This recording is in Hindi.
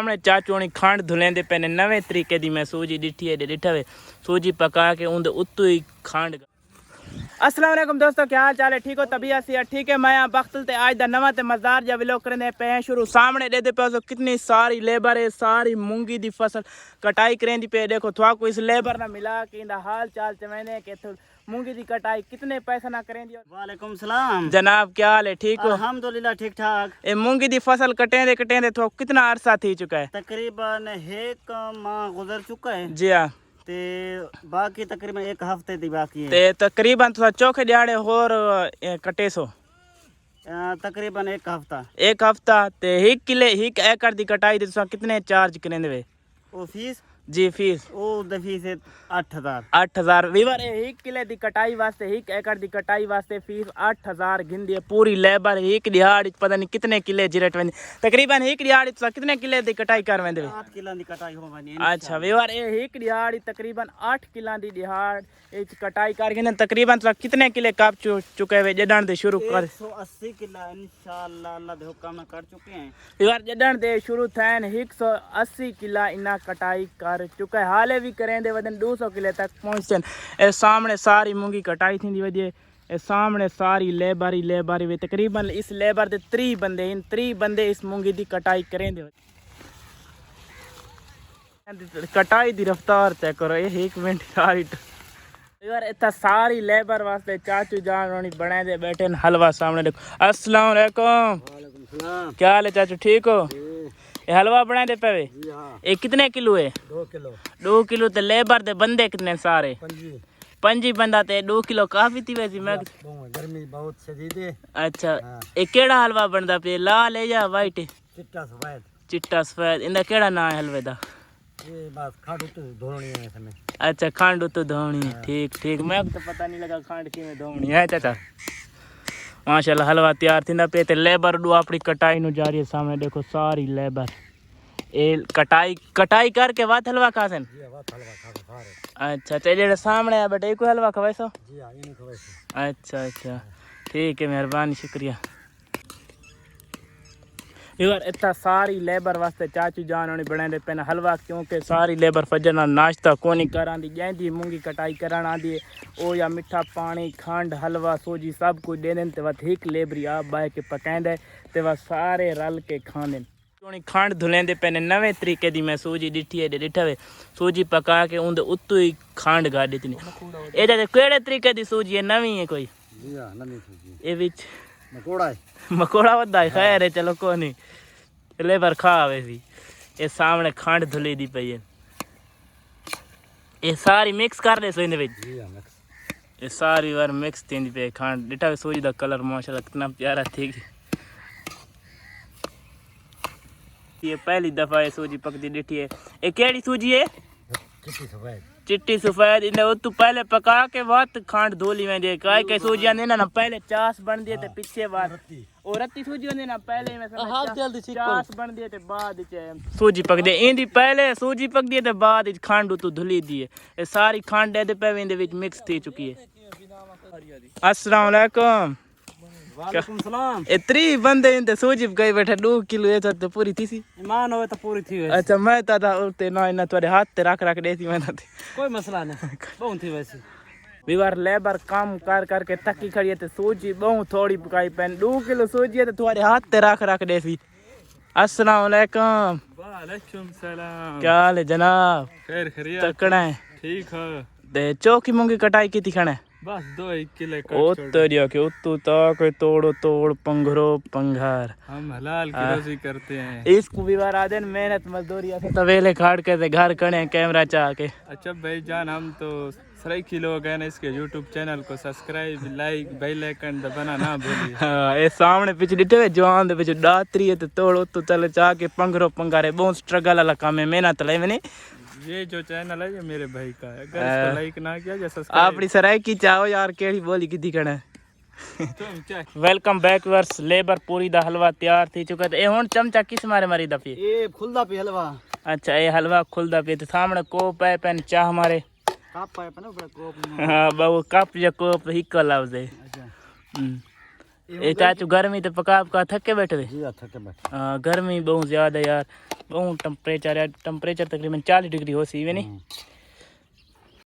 सामने चाचू खंड धुलेंदे पे नवे तरीके दी मैं सूजी डिठी है डिठा वे सूजी पका के उन उत्तू ही खंड। अस्सलाम वालेकुम दोस्तों, क्या हाल चाल है? ठीक हो? तबीयत सी ठीक है। मैं बख्तल ते आज दा नवा ते मज़दार जा व्लॉग करने पे हैं शुरू। सामने दे दे पे कितनी सारी लेबर है, सारी मूंगी दी फसल कटाई करेंदी पे। देखो थोड़ा को इस लेबर ना मिला कि इंदा हाल चाल चवने के मूंगी दी कटाई कितने पैसा ना करेंदी। वालेकुम सलाम जनाब, क्या हाल है? ठीक हो? अल्हम्दुलिल्लाह ठीक ठाक। ए मूंगी दी फसल कटेंदे तो कितना अरसा थी चुका है? तकरीबन एक माह गुजर चुका है जी हाँ, ते बाकी तकरीबन एक हफ्ते दी बाकी है। ते तकरीबन तो चौखे दिहाड़े होर कटे सो तकरीबन एक हफ्ता ते हिक किले हिक एकड़ दी कटाई दे तुसा कितने चार्ज करेंदे वे? वो फीस जी फीस वो फीस है 8000। 8000 वीवर एक किले दी कटाई वास्ते एक एकड़ दी कटाई वास्ते फीस 8000 गिनदी है। पूरी लेबर एक दिहाड़ी पता नहीं कितने किले जिरट वेंदी। तकरीबन एक दिहाड़ी तुसा कितने किले दी कटाई कर वेंदे वे? 8 किलो दी कटाई हो बनी। अच्छा वीवर एक दिहाड़ी तकरीबन 8 किलो दी दिहाड़ इच कटाई कर गिने तकरीबन तुसा कितने किले काप चुके वे जडण दे शुरू कर? 180 किलो इंशाअल्लाह अल्लाह दे हुक्म में कर चुके हैं। वीवर जडण दे शुरू थैन 180 किला इना कटाई कर चुका है। हाले भी करेंदे वदन 200 किले तक पहुंचन। ए सामने सारी मूंगी कटाई थी वजे ए सामने सारी लेबर ही वे तकरीबन इस लेबर दे 3 बंदे इन 3 बंदे इस मूंगी दी कटाई करेंदे। कटाई दी रफ्तार चेक करो, ये 1 मिनट सारी यार इतना सारी लेबर वास्ते चाचू जान रोनी बनाए दे बैठे न हलवा सामने देखो। अस्सलाम वालेकुम। वालेकुम सलाम। क्या हाल है चाचू, ठीक हो? ये हलवा बनाए दे पे ये कितने किलो है? 2 किलो। 2 किलो ते लेबर दे बंदे कितने सारे? 5 बंदा ते 2 किलो काफी थी वैसी। मैं गर्मी बहुत शदीद है। अच्छा ये केड़ा हलवा बनदा पे, लाल है या वाइट? चिट्टा सफेद। चिट्टा सफेद। इंदा केड़ा नाम है हलवे दा? ये बस खाड़ तो धोनी है इसमें। अच्छा खंड तो धोनी है। ठीक ठीक, मैं तो पता नहीं लगा खंड किमें धोनी है चाचा। माशाल्लाह हलवा तैयार थी पे ते लेबर डू अपनी कटाई नु जा रही है। सामने देखो सारी लेबर ए कटाई करके वात हलवा खासन। जी वात हलवा खा सारे। अच्छा ते जेड़ा सामने है बेटा कोई हलवा खवाइसो? जी हां इन्हें खवाइसो। अच्छा अच्छा ठीक है, मेहरबानी शुक्रिया। यार इतना सारी लेबर वास्ते चाचू जान होनी बनाए पे हलवा, क्योंकि सारी लेबर फजर ना नाश्ता कोनी करांदी जैंदी मूंगी कटाई करन आंदी ओ या मिठा पानी खंड हलवा सूजी सब कुछ दे देन ते वत एक लेबरी आप बाय के पकांदे ते वह सारे रल के खांदे। खंड धुलेंदे पे नवे तरीके दी मैं सूजी डिठी है डिठा वे सूजी पका के उन उत्तू ही खंड गा देती। ए जाते केड़े तरीके दी सूजी है? नवी है कोई? जी हां नवी सूजी। ए विच मकोड़ा है। मकोड़ा वदा है। खैर है चलो कोनी लेबर खा आवे सी। ये सामने खंड धुली दी पई है, ये सारी मिक्स कर दे सो इन विच। जी हां मिक्स। ये सारी बार मिक्स थींदी पे खंड डिठा सूजी दा कलर माशाल्लाह कितना प्यारा थी। ये पहली दफा ये सूजी पकदी डिठी है। ये केड़ी सूजी है? चिट्टी सफेद। चिट्टी सफेद। इन्हें तू पहले पका के बाद खंड धोली में दे काय सूजियां ने ना पहले चास बन दिए ते पीछे बाद और रत्ती सूजी होंदी ना पहले में चास बन दिए ते बाद सूजी पक दे। इंदी पहले सूजी पक दिए ते बाद खंड तू धुली दी है। ये सारी खंड दे पे इंदे विच मिक्स थी चुकी है। अस्सलाम वालेकुम। वालेकुम सलाम। ए 3 बंदे इंदे सूजी गई बैठे 2 किलो ये तो पूरी थी सी। ईमान होवे तो पूरी थी वैसे। अच्छा मैं ता उते ना इना तोरे हाथ ते रख देती मैं ता कोई मसला नहीं बहुत थी वैसे। विवार लेबर काम कर करके थकी खड़ी है ते सूजी बहु थोड़ी पकाई पैन 2 किलो सूजी है ते तुम्हारे हाथ ते रख देसी। अस्सलाम वालेकुम। वालेकुम सलाम। क्या हाल है जनाब? खैर खैरियत? तकड़ा है ठीक है। ते चौकी मूंगी कटाई की थी खाने बस 2 किलो ओ तेरिया के उतू तक तोड़ो तोड़ पंघरो पंघार। हम हलाल की रोजी करते हैं। इसको विवार आदन मेहनत मजदूरी से तवेले खाड़ के घर कने कैमरा चाह के। अच्छा भाई जान हम तो सराय किलो गए ना, इसके यूट्यूब चैनल को सब्सक्राइब लाइक बेल आइकन दबाना ना भूलिए। हाँ ये सामने पीछे डिठे जवान दे पीछे डातरी है ते तोड़ो तो चले चाह के पंघरो पंघारे बहुत स्ट्रगल वाला काम है, मेहनत ले मैंने। ये जो चैनल है ये मेरे भाई का है, अगर इसको लाइक ना किया या सब्सक्राइब अपनी सराय की चाहो यार केड़ी बोली की दिखना तुम क्या। वेलकम बैक वर्स लेबर पूरी दा हलवा तैयार थी चुका है। हुन चमचा किस मारे मारी दफी ये खुलदा पे हलवा। अच्छा ये हलवा खुलदा पे ते सामने कोप है पेन चाह हमारे कप है ना बड़ा कोप में। हां बाबू कप या कोप हिक लफ्ज है। अच्छा ये चाचू गर्मी तो पका पका थक के बैठे थे। जी थके बैठे। हाँ गर्मी बहुत ज़्यादा है यार, बहुत टेम्परेचर है, टेम्परेचर तकरीबन 40 डिग्री हो सी नहीं।